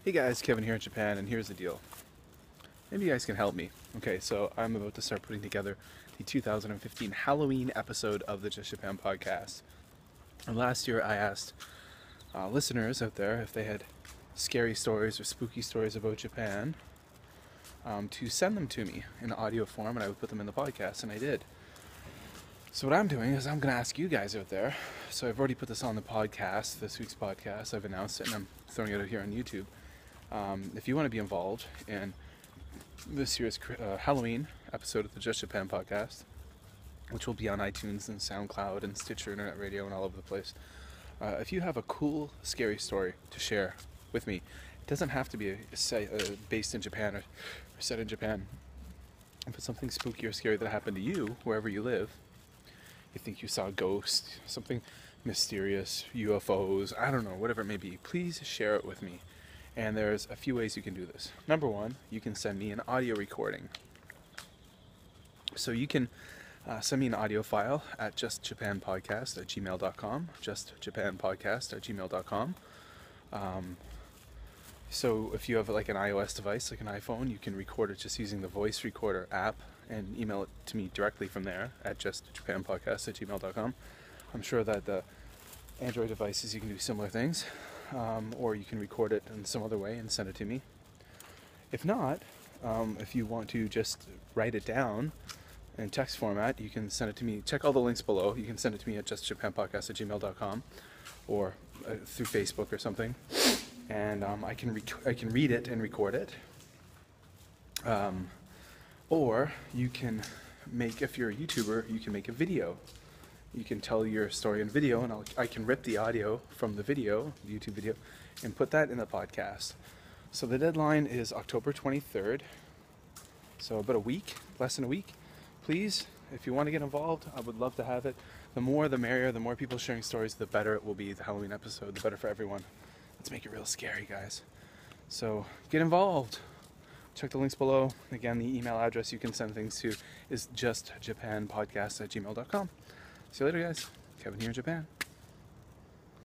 Hey guys, Kevin here in Japan, and here's the deal. Maybe you guys can help me. Okay, so I'm about to start putting together the 2015 Halloween episode of the Just Japan podcast. And last year I asked listeners out there if they had scary stories or spooky stories about Japan to send them to me in audio form, and I would put them in the podcast, and I did. So what I'm doing is I'm going to ask you guys out there. So I've already put this on the podcast, this week's podcast. I've announced it, and I'm throwing it out here on YouTube. If you want to be involved in this year's Halloween episode of the Just Japan podcast, which will be on iTunes and SoundCloud and Stitcher Internet Radio and all over the place, if you have a cool, scary story to share with me, it doesn't have to be based in Japan or set in Japan. If it's something spooky or scary that happened to you, wherever you live, you think you saw a ghost, something mysterious, UFOs, I don't know, whatever it may be, please share it with me. And there's a few ways you can do this. Number one, you can send me an audio recording. So you can send me an audio file at justjapanpodcast@gmail.com, justjapanpodcast@gmail.com. So if you have like an iOS device, like an iPhone, you can record it just using the voice recorder app and email it to me directly from there at justjapanpodcast@gmail.com. I'm sure that the Android devices, you can do similar things. Or you can record it in some other way and send it to me. If not, if you want to just write it down in text format, you can send it to me. Check all the links below. You can send it to me at justjapanpodcast@gmail.com or through Facebook or something. And I can read it and record it. Or you can make, if you're a YouTuber, you can make a video. You can tell your story in video, and I can rip the audio from the video, the YouTube video, and put that in the podcast. So the deadline is October 23rd, so about a week, less than a week. Please, if you want to get involved, I would love to have it. The more the merrier, the more people sharing stories, the better it will be, the Halloween episode, the better for everyone. Let's make it real scary, guys. So get involved. Check the links below. Again, the email address you can send things to is justjapanpodcast@gmail.com. See you later, guys. Kevin here in Japan.